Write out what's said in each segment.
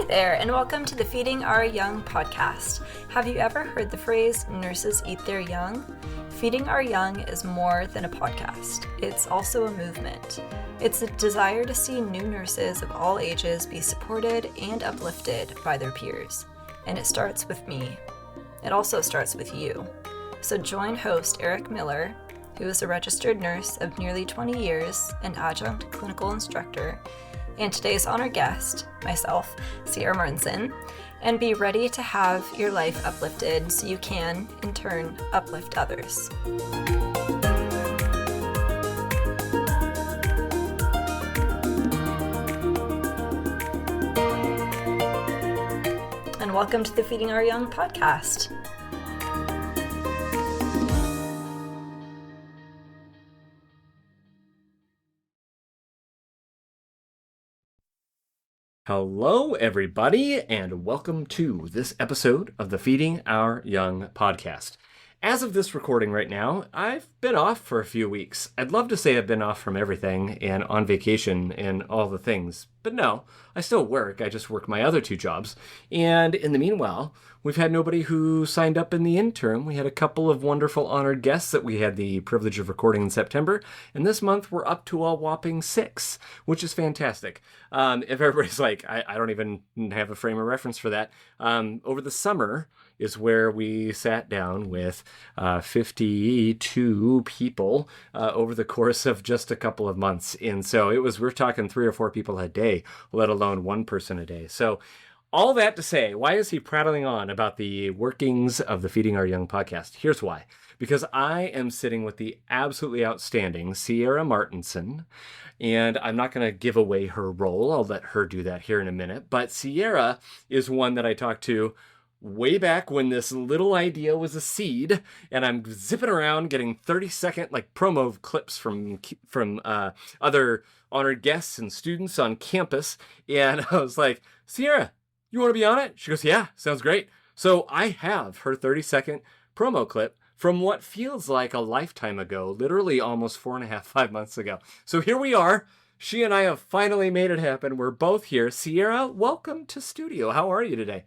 there, and welcome to the Feeding Our Young podcast. Have you ever heard the phrase, nurses eat their young? Feeding Our Young is more than a podcast. It's also a movement. It's a desire to see new nurses of all ages be supported and uplifted by their peers. And it starts with me. It also starts with you. So join host Eric Miller, who is a registered nurse of nearly 20 years, an adjunct clinical instructor, and today's honored guest, myself, Sierra Martinsen, and be ready to have your life uplifted so you can, in turn, uplift others. And welcome to the Feeding Our Young podcast. Hello, everybody, and welcome to this episode of the Feeding Our Young podcast. As of this recording right now, I've been off for a few weeks. I'd love to say I've been off from everything and on vacation and all the things, but no, I still work. I just work my other two jobs. And in the meanwhile, we've had nobody who signed up in the interim. We had a couple of wonderful honored guests that we had the privilege of recording in September. And this month we're up to a whopping 6, which is fantastic. If everybody's like, I don't even have a frame of reference for that. Over the summer is where we sat down with 52 people over the course of just a couple of months. And so we're talking 3 or 4 people a day, let alone one person a day. So all that to say, why is he prattling on about the workings of the Feeding Our Young podcast? Here's why. Because I am sitting with the absolutely outstanding Sierra Martinsen, and I'm not going to give away her role. I'll let her do that here in a minute. But Sierra is one that I talked to way back when this little idea was a seed, and I'm zipping around getting 30-second promo clips from other honored guests and students on campus, and I was like, Sierra, you want to be on it? She goes, yeah, sounds great. So I have her 30-second promo clip from what feels like a lifetime ago, literally almost 4.5, 5 months ago. So here we are. She and I have finally made it happen. We're both here. Sierra, welcome to studio. How are you today?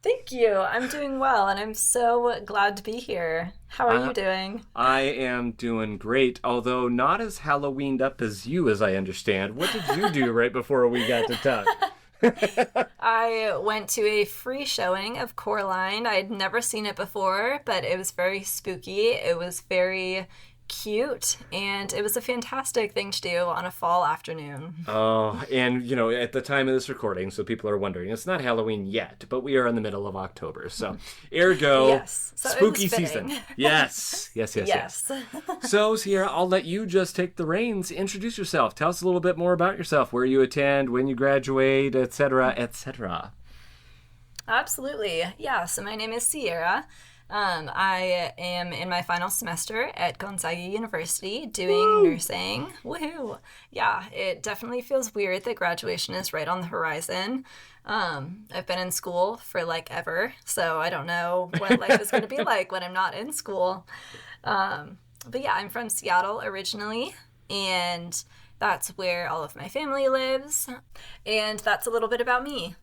Thank you. I'm doing well, and I'm so glad to be here. How are you doing? I am doing great, although not as Halloweened up as you, as I understand. What did you do right before we got to talk? I went to a free showing of Coraline. I'd never seen it before, but it was very spooky. It was very cute, and it was a fantastic thing to do on a fall afternoon. Oh, and at the time of this recording, so people are wondering, it's not Halloween yet, but we are in the middle of October, so ergo, yes. So spooky season. Yes. So Sierra, I'll let you just take the reins. Introduce yourself. Tell us a little bit more about yourself, where you attend, when you graduate, etc., etc. Absolutely. Yeah, so my name is Sierra. I am in my final semester at Gonzaga University doing nursing. Woohoo! Yeah, it definitely feels weird that graduation is right on the horizon. I've been in school for ever, so I don't know what life is going to be like when I'm not in school. But yeah, I'm from Seattle originally, and that's where all of my family lives. And that's a little bit about me.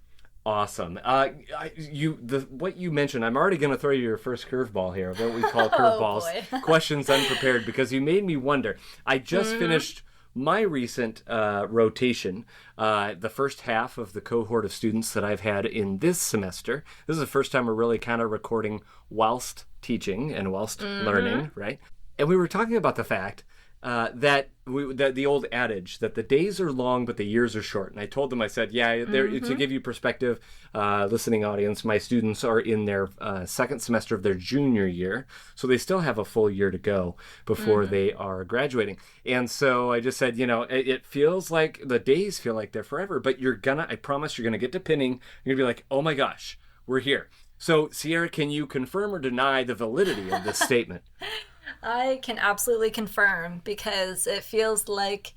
Awesome. What you mentioned, I'm already going to throw you your first curveball here, what we call curveballs, questions unprepared, because you made me wonder. I just finished my recent rotation, the first half of the cohort of students that I've had in this semester. This is the first time we're really kind of recording whilst teaching and whilst learning, right? And we were talking about the fact that the old adage that the days are long but the years are short. And I told them, I said, to give you perspective, listening audience, my students are in their second semester of their junior year, so they still have a full year to go before they are graduating. And so I just said, it feels like the days feel like they're forever, but I promise you're gonna get to pinning. You're gonna be like, oh my gosh, we're here. So Sierra, can you confirm or deny the validity of this statement? I can absolutely confirm, because it feels like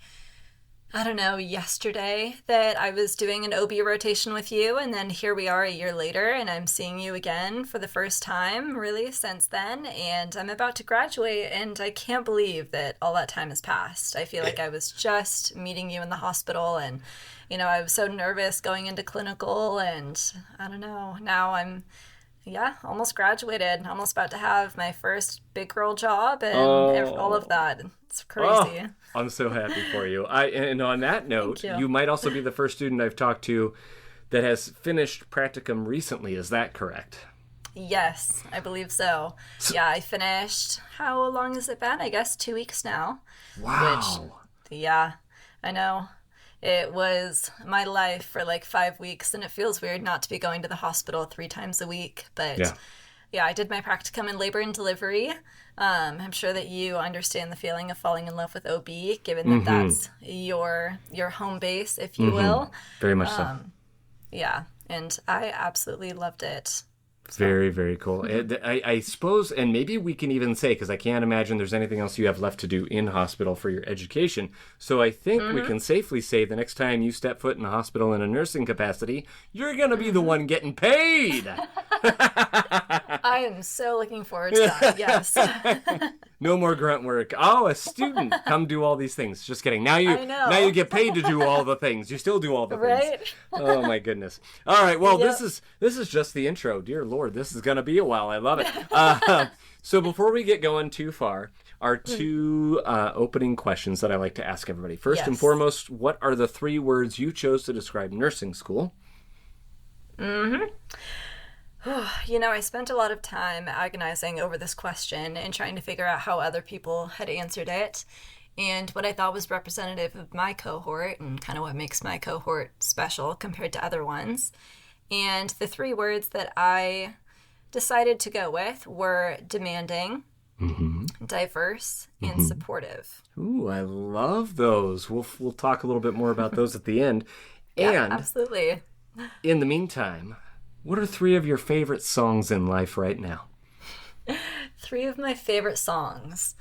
I don't know, yesterday that I was doing an OB rotation with you, and then here we are a year later, and I'm seeing you again for the first time, really, since then, and I'm about to graduate, and I can't believe that all that time has passed. I feel like I was just meeting you in the hospital, and, I was so nervous going into clinical, and I don't know, now I'm almost graduated, almost about to have my first big girl job and all of that. It's crazy. Oh, I'm so happy for you. And on that note, you might also be the first student I've talked to that has finished practicum recently. Is that correct? Yes, I believe so. Yeah, I finished. How long has it been? I guess 2 weeks now. Wow. Yeah, I know. It was my life for like 5 weeks, and it feels weird not to be going to the hospital 3 times a week. But yeah, I did my practicum in labor and delivery. I'm sure that you understand the feeling of falling in love with OB, given that that's your home base, if you will. Very much so. Yeah, and I absolutely loved it. Very, very cool. I suppose, and maybe we can even say, because I can't imagine there's anything else you have left to do in hospital for your education. So I think we can safely say the next time you step foot in a hospital in a nursing capacity, you're going to be the one getting paid. I am so looking forward to that, yes. No more grunt work. Oh, a student, come do all these things. Just kidding. Now you get paid to do all the things. You still do all the things. Right? Oh my goodness. All right. Well, this is just the intro. Dear Lord, this is going to be a while. I love it. So before we get going too far, our 2 opening questions that I like to ask everybody. First and foremost, what are the 3 words you chose to describe nursing school? I spent a lot of time agonizing over this question and trying to figure out how other people had answered it. And what I thought was representative of my cohort and kind of what makes my cohort special compared to other ones. And the 3 words that I decided to go with were demanding, diverse, and supportive. Ooh, I love those. We'll talk a little bit more about those at the end. Yeah, and absolutely. In the meantime, what are 3 of your favorite songs in life right now? 3 of my favorite songs.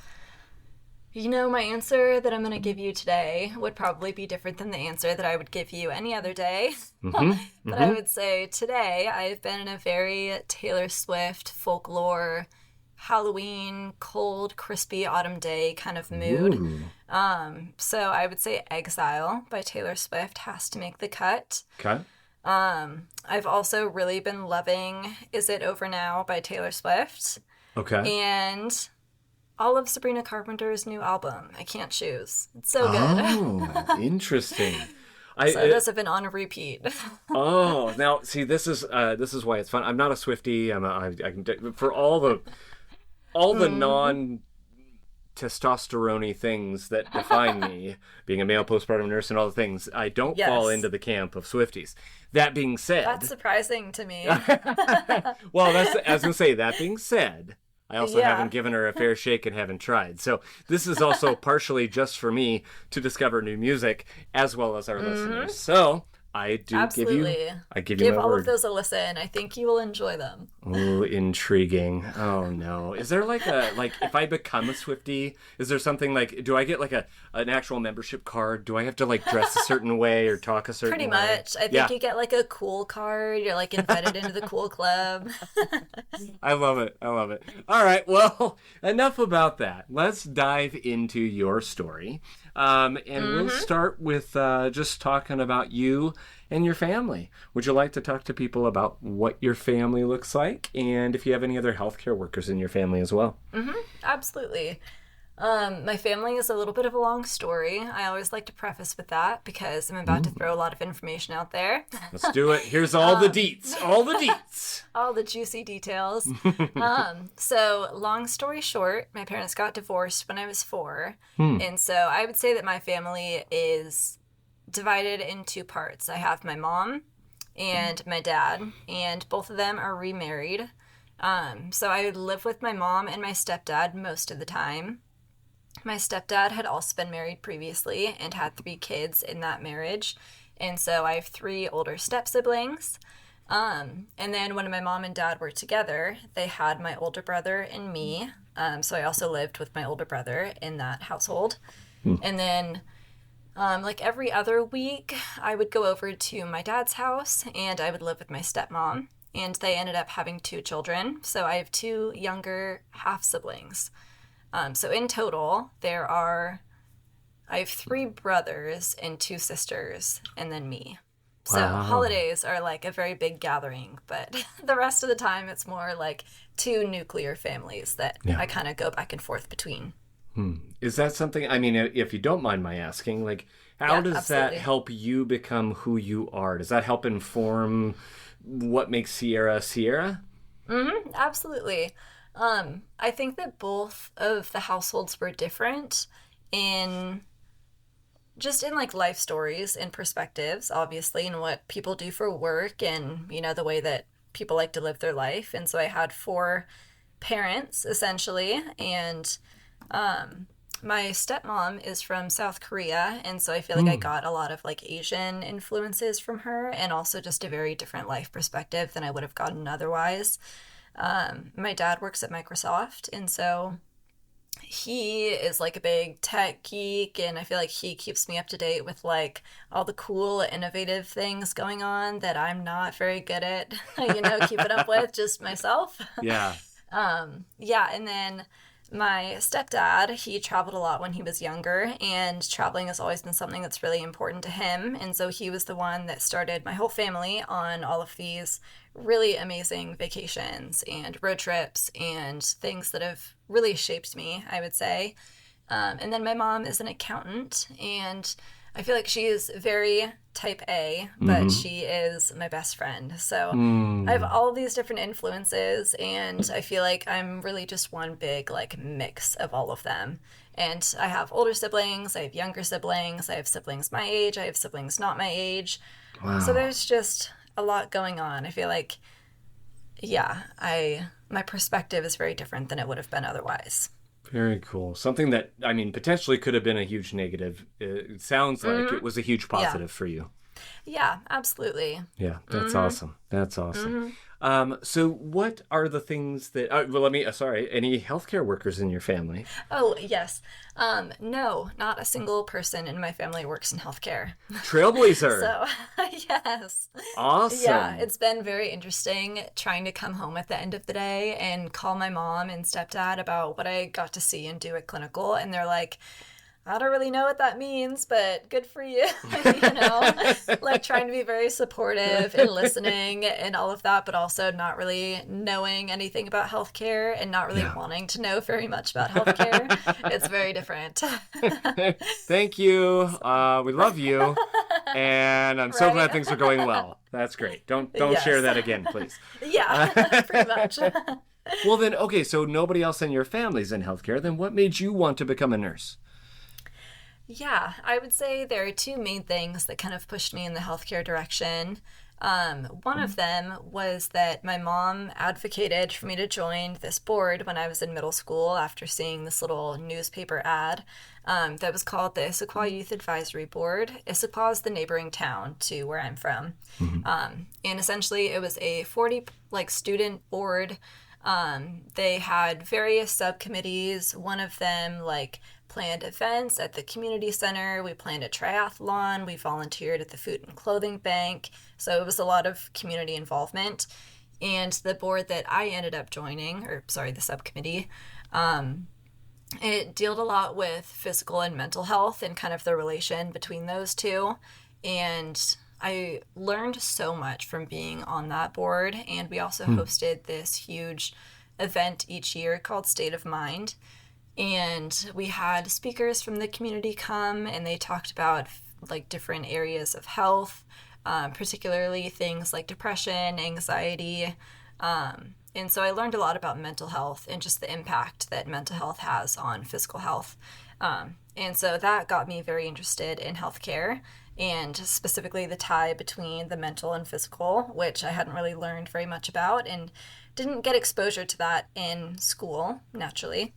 My answer that I'm going to give you today would probably be different than the answer that I would give you any other day. But I would say today I've been in a very Taylor Swift, folklore, Halloween, cold, crispy autumn day kind of mood. So I would say Exile by Taylor Swift has to make the cut. Okay. I've also really been loving Is It Over Now by Taylor Swift. Okay. And all of Sabrina Carpenter's new album. I can't choose. It's so good. Oh, interesting. So those have been on a repeat. Oh, now see, this is why it's fun. I'm not a Swiftie. I can for all the non testosterone-y things that define me, being a male postpartum nurse and all the things, I don't fall into the camp of Swifties. That being said, that's surprising to me. Well, I was gonna say, that being said, I also haven't given her a fair shake and haven't tried. So this is also partially just for me to discover new music as well as our listeners. So I do Absolutely. Give all word. of those a listen. I think you will enjoy them. Oh, intriguing. Oh no. Is there like if I become a Swiftie, is there something like, do I get like an actual membership card? Do I have to like dress a certain way or talk a certain way? Pretty much. I think you get like a cool card. You're like invited into the cool club. I love it. All right. Well, enough about that. Let's dive into your story. And we'll start with just talking about you and your family. Would you like to talk to people about what your family looks like and if you have any other healthcare workers in your family as well? Absolutely. My family is a little bit of a long story. I always like to preface with that because I'm about to throw a lot of information out there. Let's do it. Here's all the deets. All the deets. All the juicy details. So long story short, my parents got divorced when I was 4. And so I would say that my family is divided in 2 parts. I have my mom and my dad, and both of them are remarried. So I live with my mom and my stepdad most of the time. My stepdad had also been married previously and had 3 kids in that marriage. And so I have 3 older step-siblings. And then when my mom and dad were together, they had my older brother and me. So I also lived with my older brother in that household. And then Like every other week, I would go over to my dad's house and I would live with my stepmom. And they ended up having 2 children. So I have 2 younger half siblings. So in total, I have 3 brothers and 2 sisters, and then me. So Wow. holidays are like a very big gathering, but the rest of the time it's more like 2 nuclear families that I kind of go back and forth between. Is that something, I mean, if you don't mind my asking, like, how does absolutely. that help you become who you are? Does that help inform what makes Sierra Sierra? Absolutely. I think that both of the households were different in in like life stories and perspectives, obviously, and what people do for work and, the way that people like to live their life. And so I had 4 parents essentially. And my stepmom is from South Korea. And so I feel like I got a lot of like Asian influences from her and also just a very different life perspective than I would have gotten otherwise. My dad works at Microsoft. And so he is like a big tech geek, and I feel like he keeps me up to date with like all the cool innovative things going on that I'm not very good at keeping up with just myself. Yeah. Yeah, and then my stepdad, he traveled a lot when he was younger, and traveling has always been something that's really important to him. And so he was the one that started my whole family on all of these really amazing vacations and road trips and things that have really shaped me, I would say. And then my mom is an accountant, and I feel like she is very type A, but she is my best friend. So I have all of these different influences, and I feel like I'm really just one big like mix of all of them. And I have older siblings, I have younger siblings, I have siblings my age, I have siblings not my age. Wow. So there's just a lot going on. I feel like, my perspective is very different than it would have been otherwise. Very cool. Something that, I mean, potentially could have been a huge negative. It sounds like it was a huge positive for you. Yeah, absolutely. Yeah, that's awesome. That's awesome. So what are the things that, any healthcare workers in your family? Oh, yes. No, not a single person in my family works in healthcare. Trailblazer. So, yes. Awesome. Yeah, it's been very interesting trying to come home at the end of the day and call my mom and stepdad about what I got to see and do at clinical. And they're like, I don't really know what that means, but good for you. Like trying to be very supportive and listening and all of that, but also not really knowing anything about healthcare and not really wanting to know very much about healthcare. It's very different. Thank you. We love you. And I'm so glad things are going well. That's great. Don't share that again, please. Yeah, pretty much. Well then, okay, so nobody else in your family's in healthcare. Then what made you want to become a nurse? Yeah, I would say there are 2 main things that kind of pushed me in the healthcare direction. One of them was that my mom advocated for me to join this board when I was in middle school after seeing this little newspaper ad that was called the Issaquah Youth Advisory Board. Issaquah is the neighboring town to where I'm from. And essentially it was a 40 student board. They had various subcommittees. One of them planned events at the community center. We planned a triathlon. We volunteered at the food and clothing bank. So it was a lot of community involvement. And the board that I ended up joining, the subcommittee, it dealt a lot with physical and mental health and kind of the relation between those two. And I learned so much from being on that board. And we also hosted this huge event each year called State of Mind. And we had speakers from the community come, and they talked about different areas of health, particularly things like depression, anxiety. And so I learned a lot about mental health and just the impact that mental health has on physical health. And so that got me very interested in healthcare, and specifically the tie between the mental and physical, which I hadn't really learned very much about and didn't get exposure to that in school, naturally.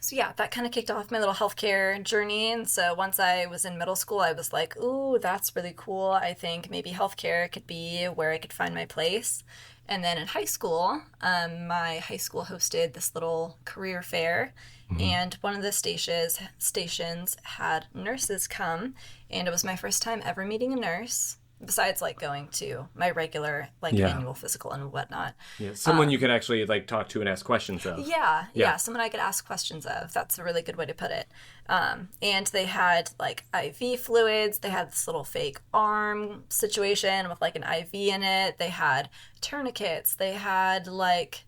So yeah, that kind of kicked off my little healthcare journey. And so once I was in middle school, I was like, ooh, that's really cool. I think maybe healthcare could be where I could find my place. And then in high school, my high school hosted this little career fair, and one of the stations had nurses come, and it was my first time ever meeting a nurse, besides like going to my regular like annual physical and whatnot. Yeah, someone you can actually like talk to and ask questions of. Yeah, someone I could ask questions of. That's a really good way to put it. And they had like IV fluids. They had this little fake arm situation with like an IV in it. They had tourniquets. They had like,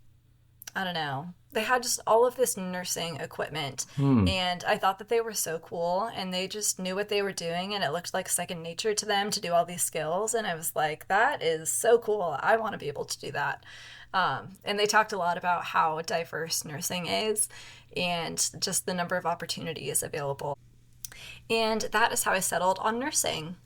I don't know. They had just all of this nursing equipment. And I thought that they were so cool, and they just knew what they were doing, and it looked like second nature to them to do all these skills. And I was like, that is so cool. I want to be able to do that. And they talked a lot about how diverse nursing is and just the number of opportunities available. And that is how I settled on nursing.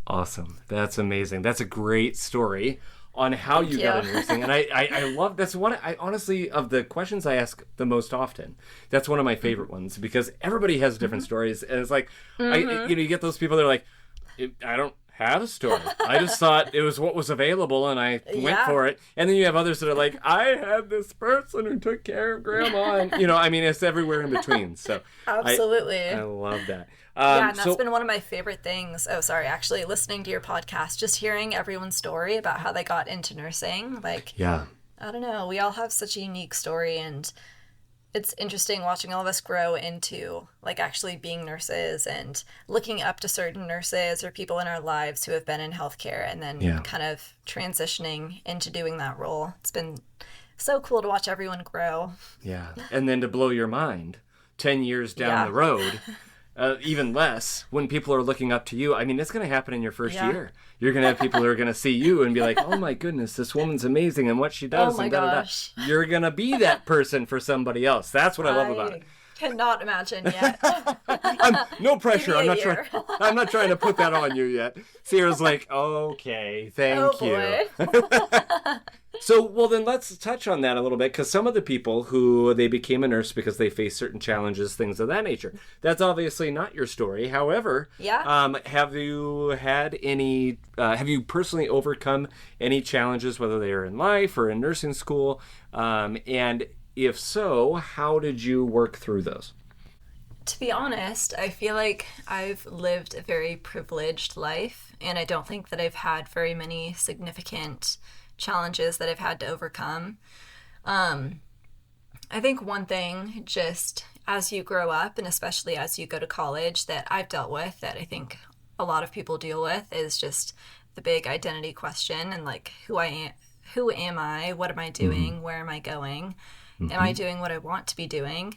Awesome. That's amazing. That's a great story on how you got into nursing. And I love, that's one, I honestly, of the questions I ask the most often, that's one of my favorite ones, because everybody has different stories. And it's like, you get those people that are like, I don't have a story. I just thought it was what was available and I went for it. And then you have others that are like, I had this person who took care of grandma. And, I mean, it's everywhere in between. So absolutely. I love that. And that's been one of my favorite things. Oh, sorry. Actually, listening to your podcast, just hearing everyone's story about how they got into nursing. Like, I don't know. We all have such a unique story, and it's interesting watching all of us grow into like actually being nurses and looking up to certain nurses or people in our lives who have been in healthcare, and then kind of transitioning into doing that role. It's been so cool to watch everyone grow. Yeah. And then to blow your mind 10 years down the road. Even less when people are looking up to you. I mean, it's going to happen in your first year. You're going to have people who are going to see you and be like, oh my goodness, this woman's amazing and what she does. Oh my gosh. You're going to be that person for somebody else. That's what I love about it. Cannot imagine yet. No pressure. I'm not trying to put that on you yet. Sierra's like, okay, thank you. So, well, then let's touch on that a little bit, because some of the people who they became a nurse because they faced certain challenges, things of that nature. That's obviously not your story. However, have you had any, have you personally overcome any challenges, whether they are in life or in nursing school? And if so, how did you work through those? To be honest, I feel like I've lived a very privileged life, and I don't think that I've had very many significant challenges that I've had to overcome. I think one thing, just as you grow up, and especially as you go to college, that I've dealt with, that I think a lot of people deal with, is just the big identity question and like who am I, what am I doing, where am I going, am I doing what I want to be doing?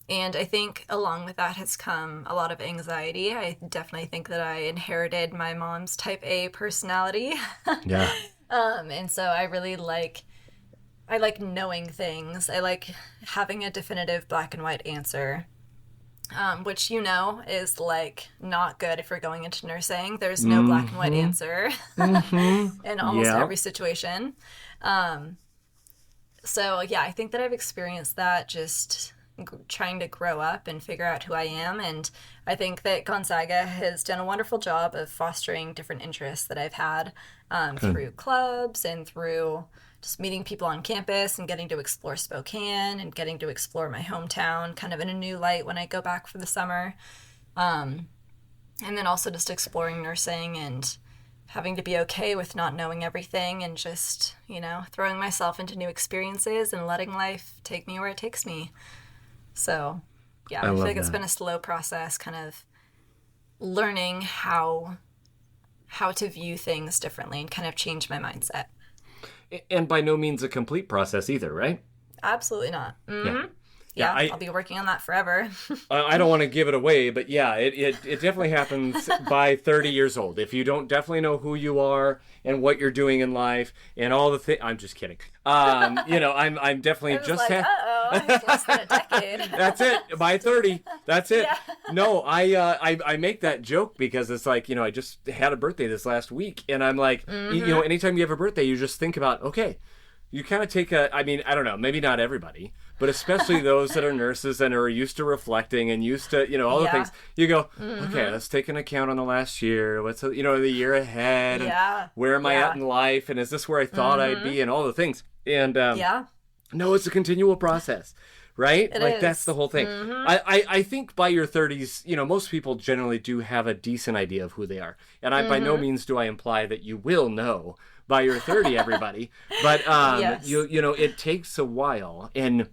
And I think along with that has come a lot of anxiety. I definitely think that I inherited my mom's type A personality. And so I really like knowing things. I like having a definitive black and white answer, which is like not good if you're going into nursing. There's no black and white answer in almost every situation. So yeah, I think that I've experienced that just trying to grow up and figure out who I am. And I think that Gonzaga has done a wonderful job of fostering different interests that I've had through clubs and through just meeting people on campus and getting to explore Spokane and getting to explore my hometown kind of in a new light when I go back for the summer. And then also just exploring nursing and having to be okay with not knowing everything and just, throwing myself into new experiences and letting life take me where it takes me. So, yeah, I feel like it's been a slow process, kind of learning how to view things differently and kind of change my mindset. And by no means a complete process either, right? Absolutely not. Yeah, I'll be working on that forever. I don't want to give it away, but yeah, it definitely happens by 30 years old. If you don't definitely know who you are and what you're doing in life and all the things, I'm just kidding. I'm definitely just it's less than a decade. That's it. By 30, that's it. Yeah. No, I make that joke because it's like, I just had a birthday this last week, and I'm like, anytime you have a birthday, you just think about, okay, you kind of take I mean, I don't know, maybe not everybody, but especially those that are nurses and are used to reflecting and used to, all the things. You go, okay, let's take an account on the last year. What's, the year ahead? And where am I at in life? And is this where I thought I'd be? And all the things. And no, it's a continual process. Right? That's the whole thing. I think by your 30s, most people generally do have a decent idea of who they are. And by no means do I imply that you will know by your 30, everybody. But, it takes a while. And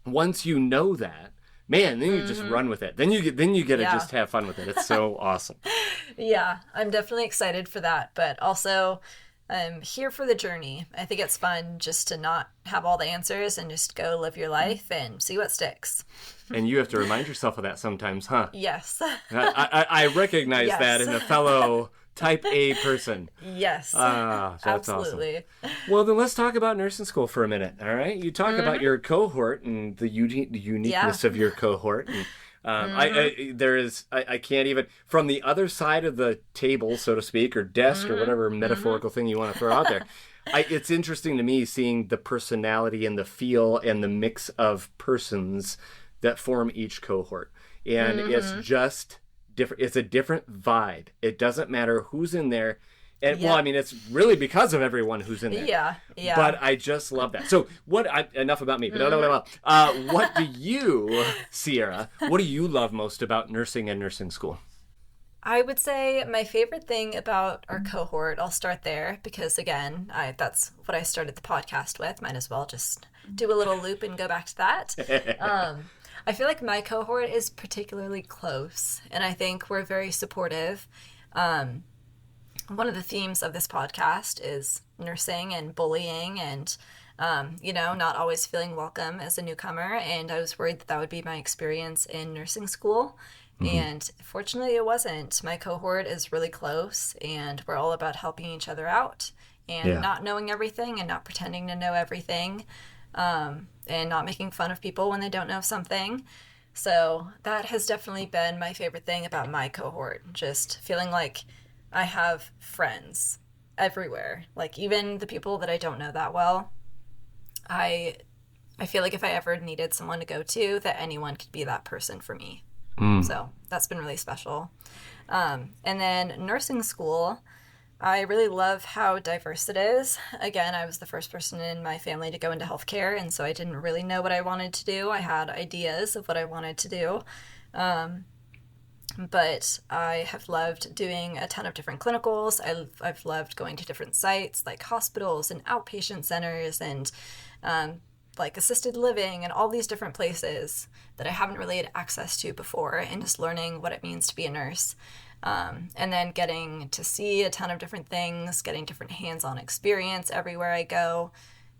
once you know that, man, then you just run with it. Then you get to just have fun with it. It's so awesome. Yeah, I'm definitely excited for that. But also, I'm here for the journey. I think it's fun just to not have all the answers and just go live your life and see what sticks. And you have to remind yourself of that sometimes, huh? Yes. I recognize that in a fellow type A person. Yes. That's absolutely. Awesome. Well, then let's talk about nursing school for a minute, all right? You talk about your cohort and the uniqueness of your cohort. And, I can't even, from the other side of the table, so to speak, or desk, or whatever metaphorical thing you want to throw out there. It's interesting to me seeing the personality and the feel and the mix of persons that form each cohort. And it's just different. It's a different vibe. It doesn't matter who's in there. And well, I mean, it's really because of everyone who's in there. Yeah. But I just love that. So enough about me. But what do you, Sierra, what do you love most about nursing and nursing school? I would say my favorite thing about our cohort, I'll start there because, again, that's what I started the podcast with. Might as well just do a little loop and go back to that. I feel like my cohort is particularly close, and I think we're very supportive. One of the themes of this podcast is nursing and bullying and, not always feeling welcome as a newcomer. And I was worried that would be my experience in nursing school. And fortunately, it wasn't. My cohort is really close, and we're all about helping each other out and not knowing everything and not pretending to know everything, and not making fun of people when they don't know something. So that has definitely been my favorite thing about my cohort, just feeling like I have friends everywhere. Like, even the people that I don't know that well, I feel like if I ever needed someone to go to, that anyone could be that person for me. So that's been really special. And then nursing school, I really love how diverse it is. Again, I was the first person in my family to go into healthcare, and so I didn't really know what I wanted to do. I had ideas of what I wanted to do. But I have loved doing a ton of different clinicals. I've loved going to different sites like hospitals and outpatient centers and like assisted living and all these different places that I haven't really had access to before, and just learning what it means to be a nurse. And then getting to see a ton of different things, getting different hands-on experience everywhere I go,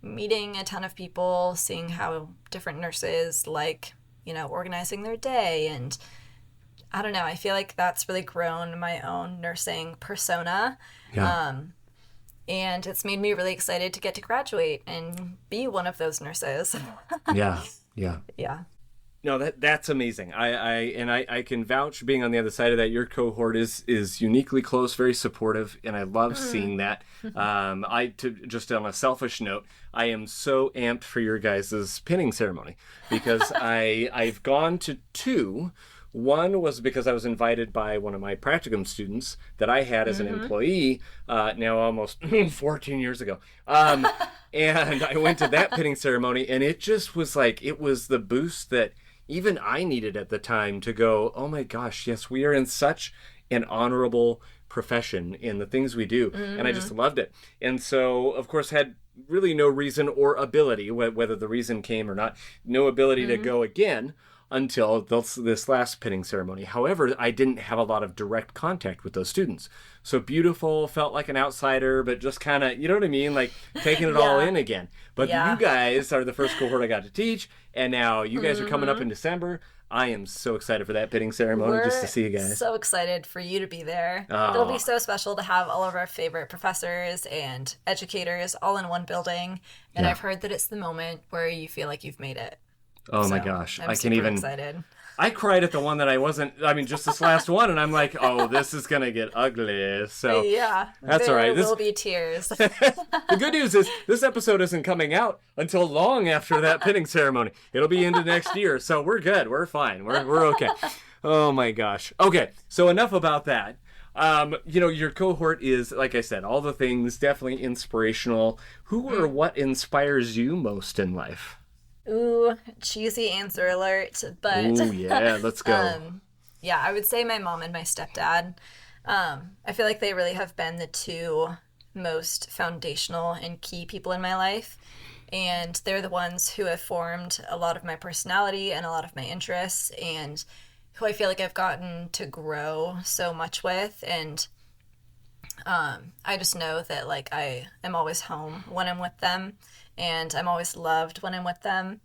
meeting a ton of people, seeing how different nurses like, organizing their day. And I don't know, I feel like that's really grown my own nursing persona. And it's made me really excited to get to graduate and be one of those nurses. Yeah. No, that's amazing. I can vouch, being on the other side of that. Your cohort is uniquely close, very supportive, and I love seeing that. Just on a selfish note, I am so amped for your guys' pinning ceremony because I've gone to two. One was because I was invited by one of my practicum students that I had as an employee now almost 14 years ago. And I went to that pinning ceremony, and it just was like, it was the boost that even I needed at the time to go, oh my gosh, yes, we are in such an honorable profession in the things we do. And I just loved it. And so, of course, had really no reason or ability, whether the reason came or not, no ability to go again until this last pinning ceremony. However, I didn't have a lot of direct contact with those students. So beautiful, felt like an outsider, but just kind of, you know what I mean? Like taking it all in again. But you guys are the first cohort I got to teach, and now you guys are coming up in December. I am so excited for that pinning ceremony just to see you guys. So excited for you to be there. It'll be so special to have all of our favorite professors and educators all in one building. And I've heard that it's the moment where you feel like you've made it. Oh my gosh. I'm super excited. I cried at the one that I wasn't, just this last one, and I'm like, oh, this is going to get ugly. So yeah, that's all right. There will be tears. The good news is this episode isn't coming out until long after that pinning ceremony. It'll be into next year, so we're good. We're fine. We're okay. Oh my gosh. Okay, so enough about that. Your cohort is, like I said, all the things, definitely inspirational. Who or what inspires you most in life? Ooh, cheesy answer alert, but... Ooh, yeah, let's go. Yeah, I would say my mom and my stepdad. I feel like they really have been the two most foundational and key people in my life. And they're the ones who have formed a lot of my personality and a lot of my interests, and who I feel like I've gotten to grow so much with. And I just know that, like, I am always home when I'm with them, and I'm always loved when I'm with them.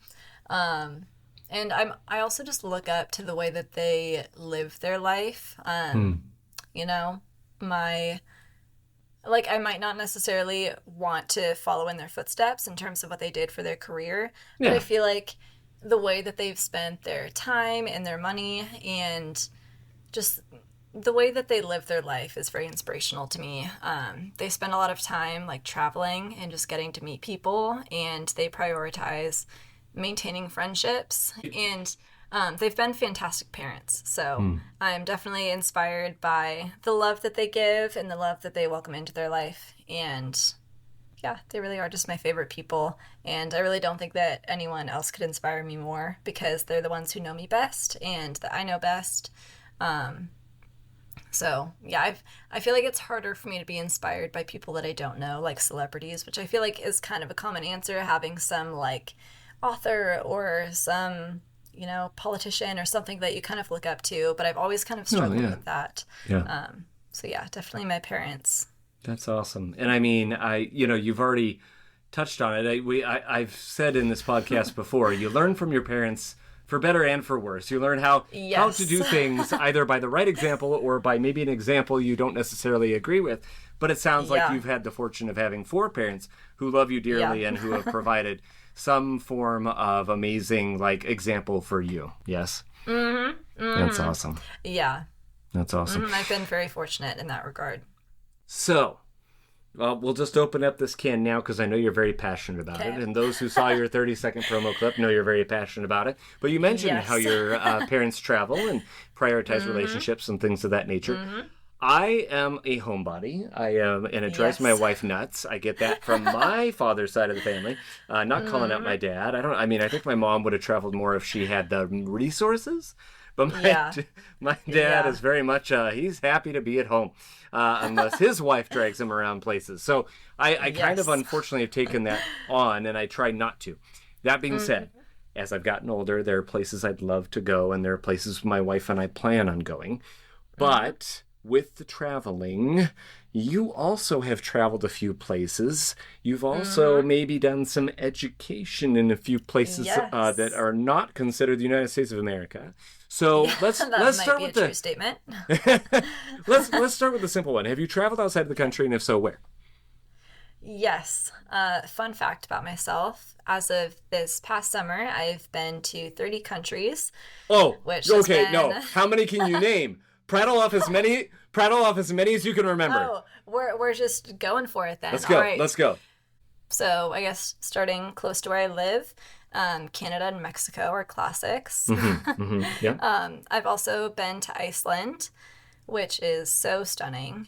And I also just look up to the way that they live their life. I might not necessarily want to follow in their footsteps in terms of what they did for their career, but I feel like the way that they've spent their time and their money and just the way that they live their life is very inspirational to me. They spend a lot of time like traveling and just getting to meet people, and they prioritize maintaining friendships, and they've been fantastic parents. So I'm definitely inspired by the love that they give and the love that they welcome into their life. And yeah, they really are just my favorite people. And I really don't think that anyone else could inspire me more, because they're the ones who know me best and that I know best. So yeah, I feel like it's harder for me to be inspired by people that I don't know, like celebrities, which I feel like is kind of a common answer, having some like author or some, politician or something that you kind of look up to. But I've always kind of struggled with that. Yeah. So yeah, definitely my parents. That's awesome. And I mean, you've already touched on it. I've said in this podcast before, you learn from your parents for better and for worse. You learn how to do things either by the right example or by maybe an example you don't necessarily agree with. But it sounds like you've had the fortune of having 4 parents who love you dearly and who have provided some form of amazing example for you. Yes? Mm-hmm. That's awesome. Yeah. That's awesome. I've been very fortunate in that regard. So, we'll just open up this can now because I know you're very passionate about it. And those who saw your 30-second promo clip know you're very passionate about it. But you mentioned how your parents travel and prioritize relationships and things of that nature. Mm-hmm. I am a homebody. I am, and it drives my wife nuts. I get that from my father's side of the family. Not calling out my dad. I think my mom would have traveled more if she had the resources. But my dad is very much, he's happy to be at home, unless his wife drags him around places. So I kind of unfortunately have taken that on, and I try not to. That being said, as I've gotten older, there are places I'd love to go, and there are places my wife and I plan on going. But with the traveling, you also have traveled a few places. You've also maybe done some education in a few places that are not considered the United States of America. So let's start with true statement. let's start with the simple one. Have you traveled outside the country, and if so, where? Yes. Fun fact about myself: as of this past summer, I've been to 30 countries. Oh, no. How many can you name? Prattle off as many as you can remember. Oh, we're just going for it then. Let's go. All right. Let's go. So I guess starting close to where I live, Canada and Mexico are classics. Yeah. I've also been to Iceland, which is so stunning.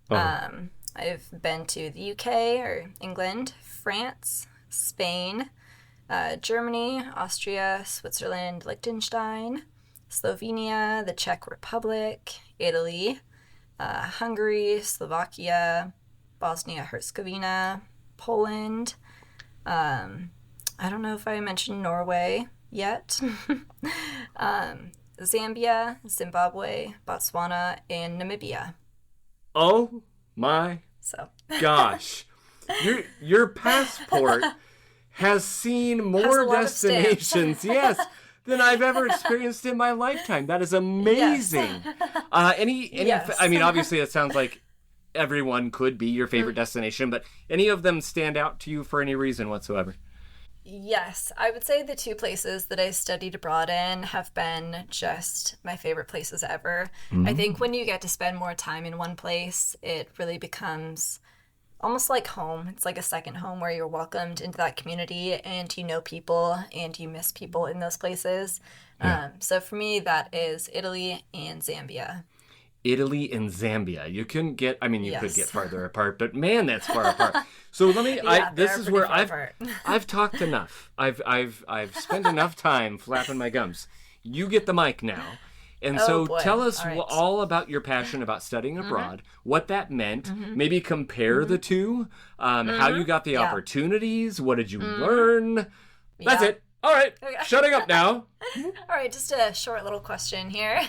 I've been to the UK or England, France, Spain, Germany, Austria, Switzerland, Liechtenstein, Slovenia, the Czech Republic, Italy, Hungary, Slovakia, Bosnia-Herzegovina, Poland. I don't know if I mentioned Norway yet. Zambia, Zimbabwe, Botswana, and Namibia. Oh my gosh. Your passport has seen more destinations. Yes. Than I've ever experienced in my lifetime. That is amazing. Yes. I mean, obviously it sounds like everyone could be your favorite destination, but any of them stand out to you for any reason whatsoever? Yes, I would say the two places that I studied abroad in have been just my favorite places ever. I think when you get to spend more time in one place, it really becomes almost like home. It's like a second home where you're welcomed into that community and you know people and you miss people in those places. Yeah. So for me, that is Italy and Zambia. Italy and Zambia. You couldn't get, I mean, you could get Yes. farther apart, but man, that's far apart. So let me, Yeah, this they're is pretty where far apart. I've talked enough. I've spent enough time flapping my gums. You get the mic now. And Oh so boy. tell us All right. all about your passion about studying abroad, what that meant, maybe compare the two, how you got the Yeah. opportunities, what did you learn? That's Yeah. it. All right, Okay. shutting up now. All right, just a short little question here.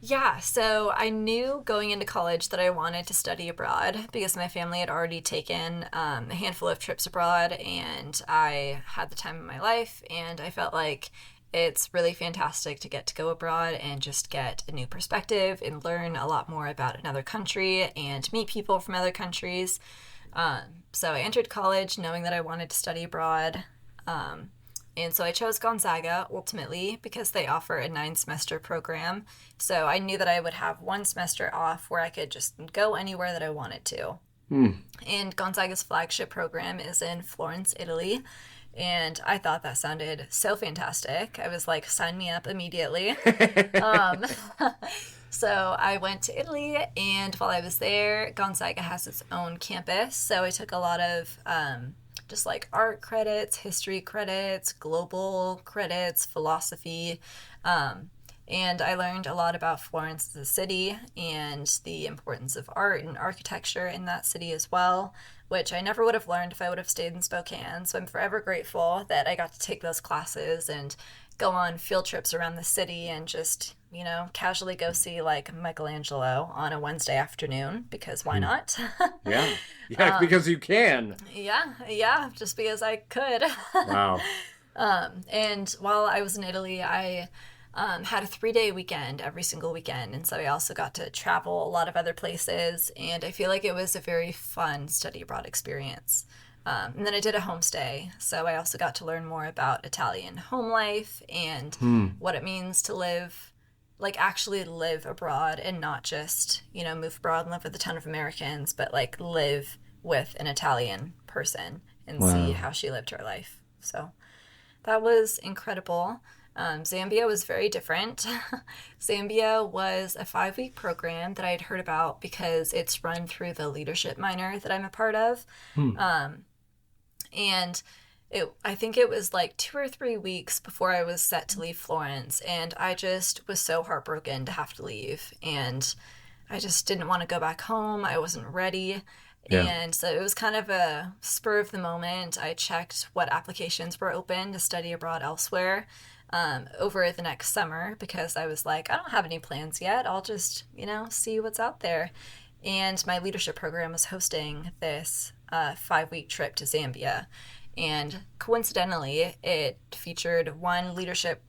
Yeah, so I knew going into college that I wanted to study abroad because my family had already taken a handful of trips abroad and I had the time of my life and I felt like it's really fantastic to get to go abroad and just get a new perspective and learn a lot more about another country and meet people from other countries. So I entered college knowing that I wanted to study abroad. And so I chose Gonzaga ultimately because they offer a 9-semester program. So I knew that I would have one semester off where I could just go anywhere that I wanted to. And Gonzaga's flagship program is in Florence, Italy. And I thought that sounded so fantastic. I was like, sign me up immediately. So I went to Italy, and while I was there, Gonzaga has its own campus. So I took a lot of just like art credits, history credits, global credits, philosophy. And I learned a lot about Florence as a city and the importance of art and architecture in that city as well, which I never would have learned if I would have stayed in Spokane. So I'm forever grateful that I got to take those classes and go on field trips around the city and just, casually go see like Michelangelo on a Wednesday afternoon because why not? Yeah, because you can. Yeah, just because I could. Wow. And while I was in Italy, I had a 3-day weekend every single weekend. And so I also got to travel a lot of other places. And I feel like it was a very fun study abroad experience. And then I did a homestay. So I also got to learn more about Italian home life and what it means to live, like actually live abroad and not just, move abroad and live with a ton of Americans, but like live with an Italian person and see how she lived her life. So that was incredible. Zambia was very different. Zambia was a 5-week program that I had heard about because it's run through the leadership minor that I'm a part of. And I think it was like 2 or 3 weeks before I was set to leave Florence. And I just was so heartbroken to have to leave. And I just didn't want to go back home. I wasn't ready. Yeah. And so it was kind of a spur of the moment. I checked what applications were open to study abroad elsewhere over the next summer because I was like, I don't have any plans yet. I'll just, see what's out there. And my leadership program was hosting this 5-week trip to Zambia. And coincidentally, it featured one leadership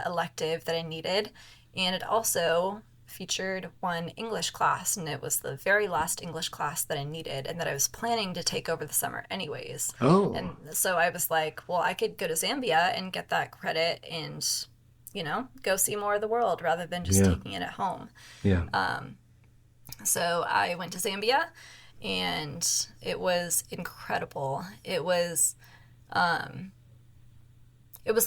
elective that I needed. And it also featured one English class, and it was the very last English class that I needed and that I was planning to take over the summer anyways. Oh. And so I was like, well, I could go to Zambia and get that credit and, go see more of the world rather than just taking it at home. Yeah. So I went to Zambia, and it was incredible. It was a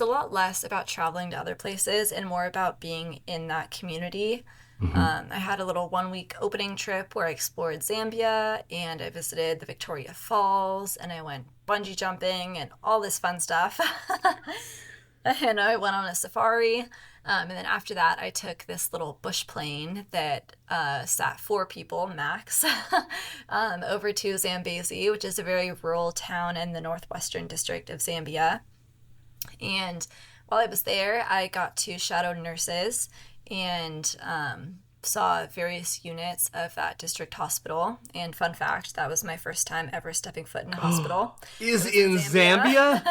lot less about traveling to other places and more about being in that community. I had a little 1-week opening trip where I explored Zambia and I visited the Victoria Falls and I went bungee jumping and all this fun stuff. And I went on a safari. And then after that, I took this little bush plane that sat 4 people max over to Zambezi, which is a very rural town in the northwestern district of Zambia. And while I was there, I got to shadow nurses and saw various units of that district hospital. And fun fact, that was my first time ever stepping foot in a hospital. Is in Zambia?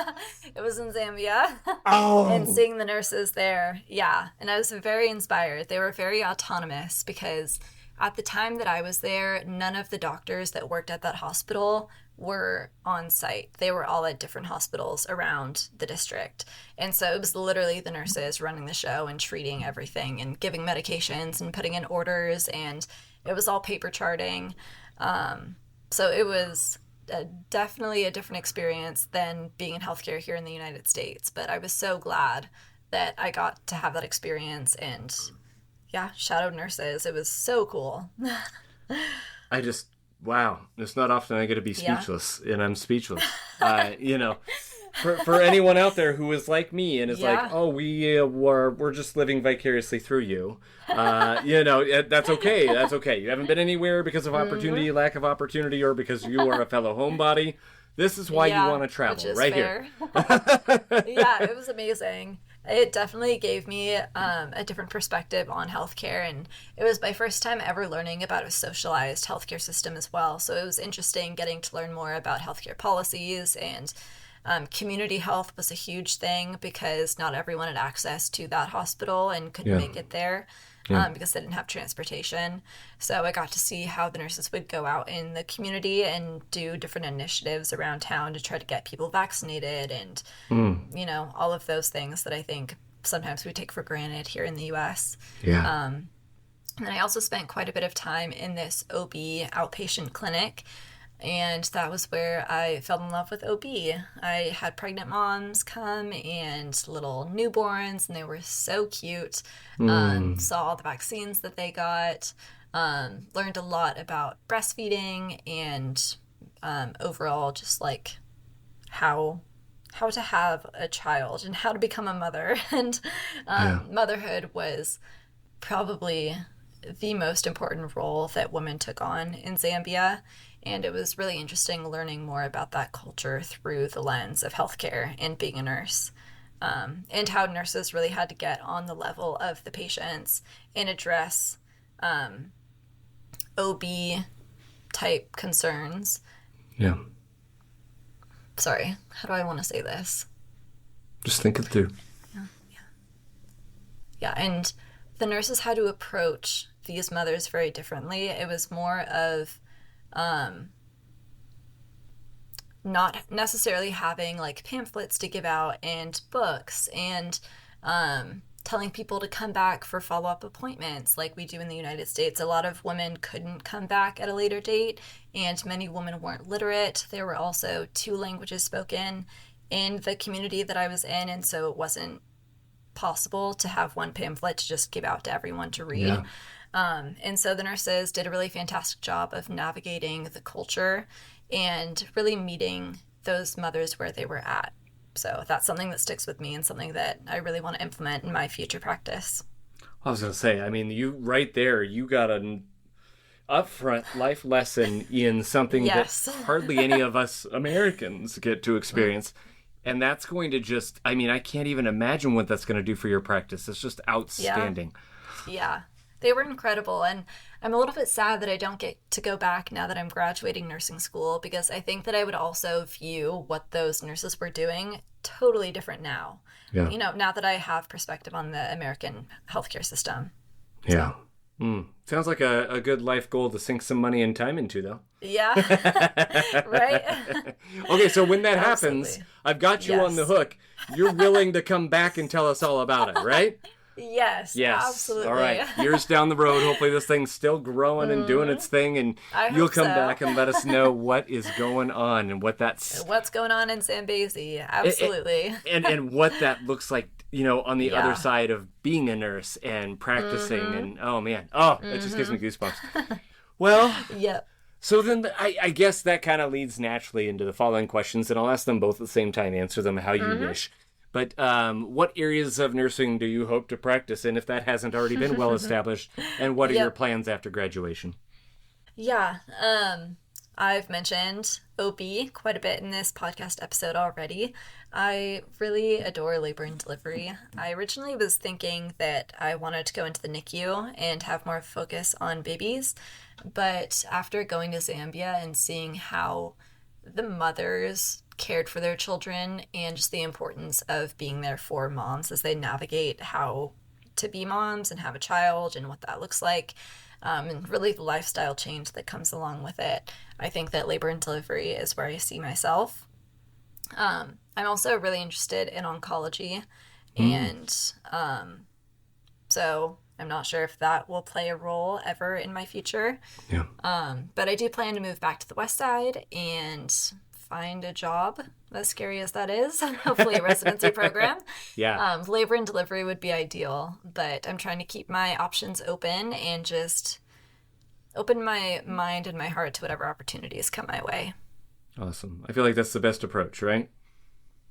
It was in Zambia. Oh. And seeing the nurses there, yeah. And I was very inspired. They were very autonomous because at the time that I was there, none of the doctors that worked at that hospital were on site. They were all at different hospitals around the district. And so it was literally the nurses running the show and treating everything and giving medications and putting in orders. And it was all paper charting. So it was definitely a different experience than being in healthcare here in the United States. But I was so glad that I got to have that experience. And yeah, shadowed nurses. It was so cool. Wow, it's not often I get to be speechless, and I'm speechless. For anyone out there who is like me and is like, oh, we're just living vicariously through you, that's okay. That's okay. You haven't been anywhere because of opportunity, lack of opportunity, or because you are a fellow homebody. This is why you want to travel, right fair. Here. Yeah, it was amazing. It definitely gave me a different perspective on healthcare, and it was my first time ever learning about a socialized healthcare system as well. So it was interesting getting to learn more about healthcare policies, and community health was a huge thing because not everyone had access to that hospital and couldn't make it there. Because they didn't have transportation. So I got to see how the nurses would go out in the community and do different initiatives around town to try to get people vaccinated and, all of those things that I think sometimes we take for granted here in the U.S. Yeah. And I also spent quite a bit of time in this OB outpatient clinic. And that was where I fell in love with OB. I had pregnant moms come and little newborns, and they were so cute. Saw all the vaccines that they got, learned a lot about breastfeeding and overall just like how to have a child and how to become a mother. And motherhood was probably the most important role that women took on in Zambia. And it was really interesting learning more about that culture through the lens of healthcare and being a nurse, and how nurses really had to get on the level of the patients and address OB type concerns. Yeah. Sorry, how do I want to say this? Just think it through. Yeah, and the nurses had to approach these mothers very differently. It was more of not necessarily having like pamphlets to give out and books and telling people to come back for follow-up appointments like we do in the United States. A lot of women couldn't come back at a later date, and many women weren't literate. There were also 2 languages spoken in the community that I was in, and so it wasn't possible to have one pamphlet to just give out to everyone to read. Yeah. And so the nurses did a really fantastic job of navigating the culture and really meeting those mothers where they were at. So that's something that sticks with me and something that I really want to implement in my future practice. I was going to say, I mean, you right there, you got an upfront life lesson in something that hardly any of us Americans get to experience. And that's going to just, I mean, I can't even imagine what that's going to do for your practice. It's just outstanding. Yeah. They were incredible, and I'm a little bit sad that I don't get to go back now that I'm graduating nursing school, because I think that I would also view what those nurses were doing totally different now. Yeah. Now that I have perspective on the American healthcare system. Yeah. Sounds like a good life goal to sink some money and time into, though. Yeah. Right? Okay, so when that happens, I've got you on the hook. You're willing to come back and tell us all about it, right? Yes, absolutely. All right. Years down the road, hopefully this thing's still growing and doing its thing, and you'll come back and let us know what is going on and what's going on in Zambezi. Absolutely. And what that looks like, on the other side of being a nurse and practicing. And oh man, it just gives me goosebumps. Well, so then I guess that kind of leads naturally into the following questions, and I'll ask them both at the same time. Answer them how you wish. But what areas of nursing do you hope to practice in, if that hasn't already been well established? And what are your plans after graduation? Yeah, I've mentioned OB quite a bit in this podcast episode already. I really adore labor and delivery. I originally was thinking that I wanted to go into the NICU and have more focus on babies. But after going to Zambia and seeing how the mothers cared for their children and just the importance of being there for moms as they navigate how to be moms and have a child and what that looks like, and really the lifestyle change that comes along with it. I think that labor and delivery is where I see myself. I'm also really interested in oncology, and so I'm not sure if that will play a role ever in my future. Yeah. But I do plan to move back to the West Side and find a job, as scary as that is, hopefully a residency program. Yeah. Labor and delivery would be ideal, but I'm trying to keep my options open and just open my mind and my heart to whatever opportunities come my way. Awesome. I feel like that's the best approach, right?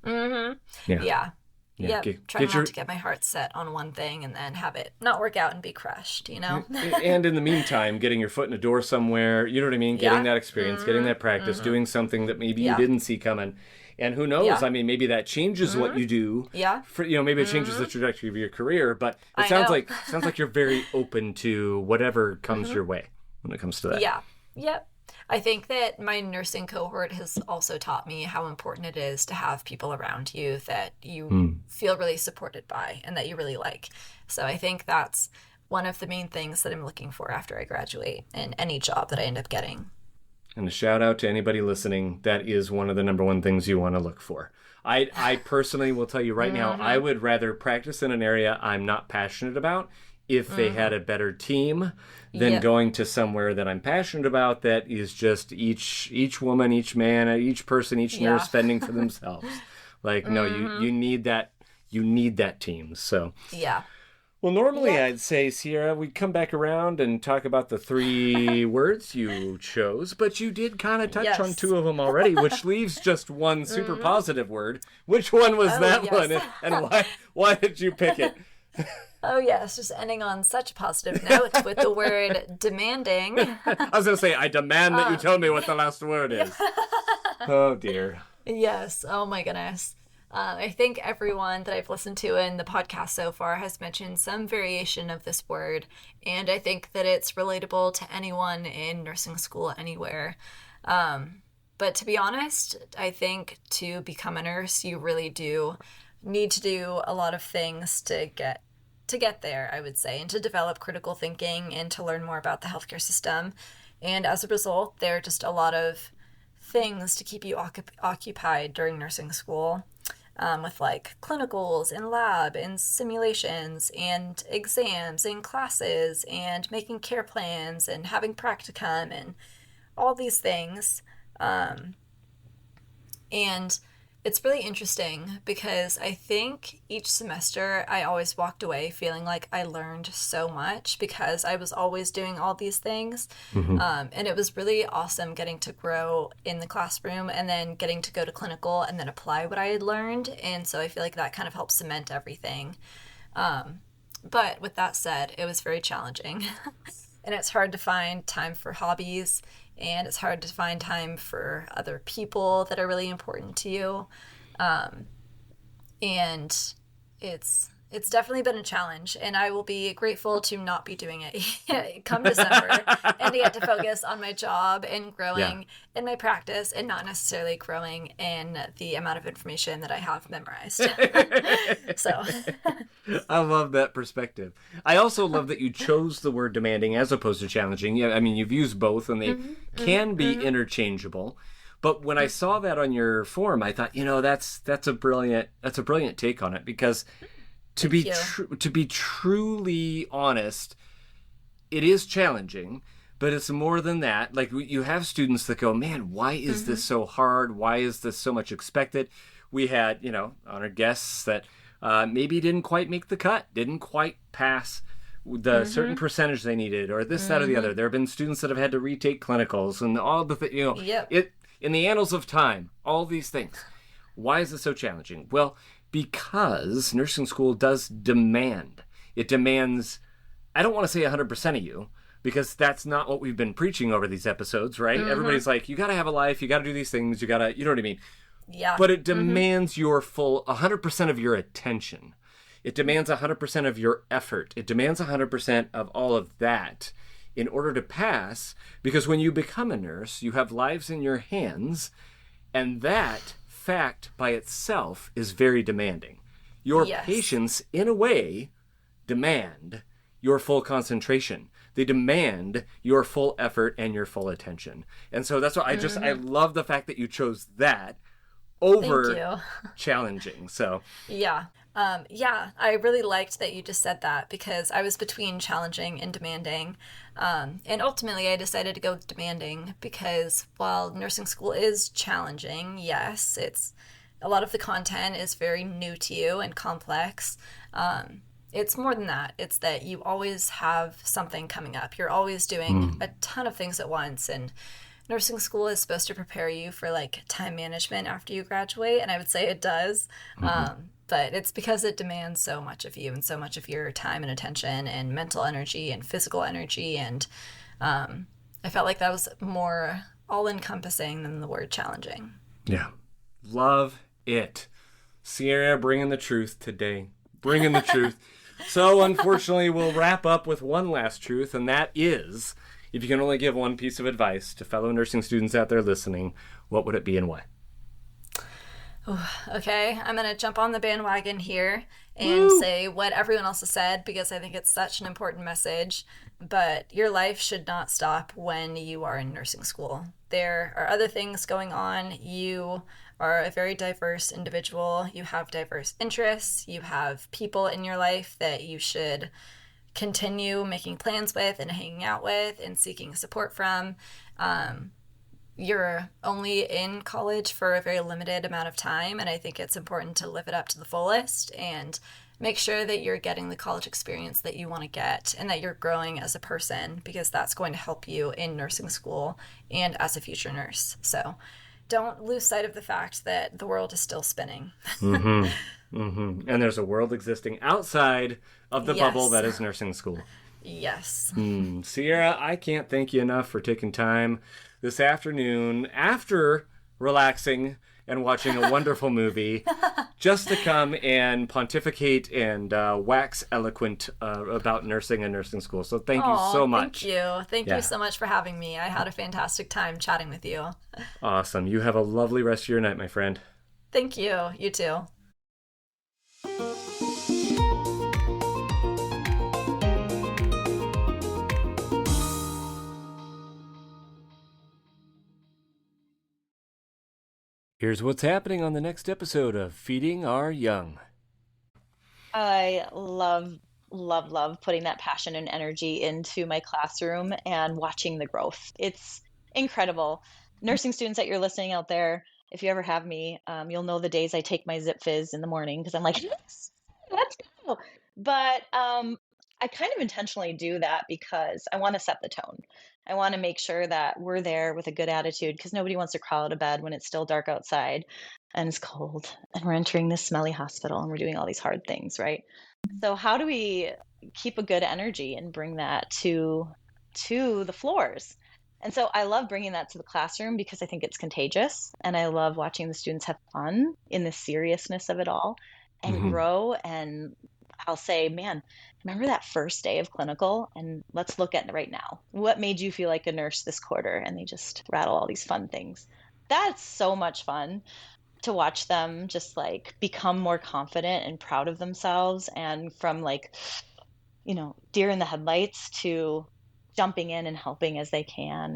Mm-hmm. Yeah. Yeah. Try not to get my heart set on one thing and then have it not work out and be crushed, you know? And in the meantime, getting your foot in the door somewhere, you know what I mean? Getting that experience, getting that practice, doing something that maybe you didn't see coming. And who knows? I mean, maybe that changes what you do. Yeah. For, maybe it changes the trajectory of your career, but it sounds like you're very open to whatever comes your way when it comes to that. Yeah. Yep. I think that my nursing cohort has also taught me how important it is to have people around you that you feel really supported by and that you really like. So I think that's one of the main things that I'm looking for after I graduate in any job that I end up getting. And a shout out to anybody listening. That is one of the number one things you want to look for. I personally will tell you right now, I would rather practice in an area I'm not passionate about if they had a better team than going to somewhere that I'm passionate about that is just each woman, each man, each person, each nurse fending for themselves. Like, no, you need that team. So yeah. Well, normally I'd say, Sierra, we'd come back around and talk about the 3 words you chose, but you did kind of touch on 2 of them already, which leaves just one super positive word. Which one was that one, and why did you pick it? Oh, yes, just ending on such a positive note with the word demanding. I was going to say, I demand that you tell me what the last word is. Oh, dear. Yes. Oh, my goodness. I think everyone that I've listened to in the podcast so far has mentioned some variation of this word, and I think that it's relatable to anyone in nursing school anywhere. But to be honest, I think to become a nurse, you really do need to do a lot of things to get there, I would say, and to develop critical thinking and to learn more about the healthcare system. And as a result, there are just a lot of things to keep you occupied during nursing school, with like clinicals and lab and simulations and exams and classes and making care plans and having practicum and all these things. And it's really interesting because I think each semester I always walked away feeling like I learned so much because I was always doing all these things. And it was really awesome getting to grow in the classroom and then getting to go to clinical and then apply what I had learned. And so I feel like that kind of helped cement everything. But with that said, it was very challenging. And it's hard to find time for hobbies, and it's hard to find time for other people that are really important to you. And it's definitely been a challenge, and I will be grateful to not be doing it come December and to get to focus on my job and growing in my practice and not necessarily growing in the amount of information that I have memorized. So I love that perspective. I also love that you chose the word demanding as opposed to challenging. Yeah, I mean, you've used both and they can be interchangeable. But when I saw that on your form, I thought, that's a brilliant take on it, because to be truly honest, it is challenging, but it's more than that. Like, you have students that go, man, why is this so hard? Why is this so much expected? We had, honored guests that maybe didn't quite make the cut, didn't quite pass the certain percentage they needed, or this, that, or the other. There have been students that have had to retake clinicals and all the things, in the annals of time, all these things. Why is it so challenging? Well, because nursing school does demand. It demands, I don't want to say 100% of you, because that's not what we've been preaching over these episodes, right? Everybody's like, you got to have a life, you got to do these things, you got to, you know what I mean? Yeah. But it demands your full 100% of your attention. It demands 100% of your effort. It demands 100% of all of that in order to pass, because when you become a nurse, you have lives in your hands, and that fact by itself is very demanding. Your patients, in a way, demand your full concentration. They demand your full effort and your full attention. And so that's why I love the fact that you chose that over challenging. So yeah. I really liked that you just said that, because I was between challenging and demanding. And ultimately I decided to go with demanding because while nursing school is challenging, yes, it's a lot of the content is very new to you and complex. It's more than that. It's that you always have something coming up. You're always doing a ton of things at once. And nursing school is supposed to prepare you for like time management after you graduate. And I would say it does. But it's because it demands so much of you and so much of your time and attention and mental energy and physical energy. And I felt like that was more all-encompassing than the word challenging. Yeah. Love it. Sierra, bringing the truth today. Bringing the truth. So unfortunately, we'll wrap up with one last truth, and that is, if you can only give one piece of advice to fellow nursing students out there listening, what would it be and why? Okay, I'm going to jump on the bandwagon here and say what everyone else has said, because I think it's such an important message. But your life should not stop when you are in nursing school. There are other things going on. You are a very diverse individual. You have diverse interests. You have people in your life that you should continue making plans with and hanging out with and seeking support from. You're only in college for a very limited amount of time, and I think it's important to live it up to the fullest and make sure that you're getting the college experience that you want to get and that you're growing as a person, because that's going to help you in nursing school and as a future nurse. So don't lose sight of the fact that the world is still spinning. And there's a world existing outside of the bubble that is nursing school. Yes. Sierra, I can't thank you enough for taking time this afternoon after relaxing and watching a wonderful movie just to come and pontificate and wax eloquent about nursing and nursing school. So thank you so much. Thank you. Thank you so much for having me. I had a fantastic time chatting with you. Awesome. You have a lovely rest of your night, my friend. Thank you. You too. Here's what's happening on the next episode of Feeding Our Young. I love putting that passion and energy into my classroom and watching the growth. It's incredible. Nursing students that you're listening out there, if you ever have me, you'll know the days I take my Zip Fizz in the morning because I'm like, yes, let's go. But I kind of intentionally do that because I want to set the tone. I want to make sure that we're there with a good attitude, because nobody wants to crawl out of bed when it's still dark outside and it's cold and we're entering this smelly hospital and we're doing all these hard things, right? So how do we keep a good energy and bring that to the floors? And so I love bringing that to the classroom because I think it's contagious, and I love watching the students have fun in the seriousness of it all and grow. And I'll say, man, remember that first day of clinical? And let's look at it right now. What made you feel like a nurse this quarter? And they just rattle all these fun things. That's so much fun to watch them just like become more confident and proud of themselves. And from like, deer in the headlights to jumping in and helping as they can.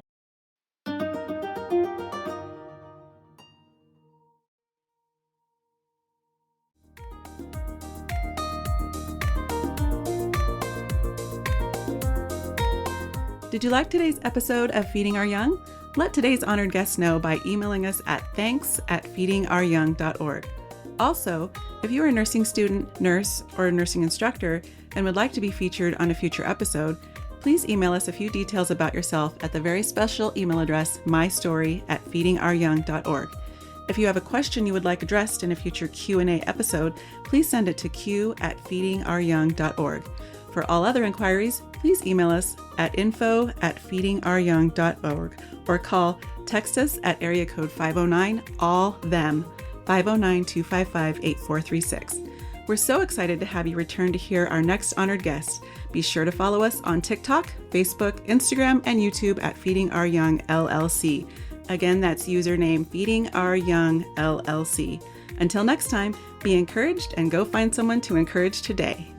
Did you like today's episode of Feeding Our Young? Let today's honored guests know by emailing us at thanks@feedingouryoung.org. Also, if you are a nursing student, nurse, or a nursing instructor and would like to be featured on a future episode, please email us a few details about yourself at the very special email address mystory@feedingouryoung.org. If you have a question you would like addressed in a future Q&A episode, please send it to q@feedingouryoung.org. For all other inquiries, please email us at info@feedingouryoung.org or text us at area code 509-ALL-THEM, 509-255-8436. We're so excited to have you return to hear our next honored guest. Be sure to follow us on TikTok, Facebook, Instagram, and YouTube at Feeding Our Young LLC. Again, that's username Feeding Our Young LLC. Until next time, be encouraged and go find someone to encourage today.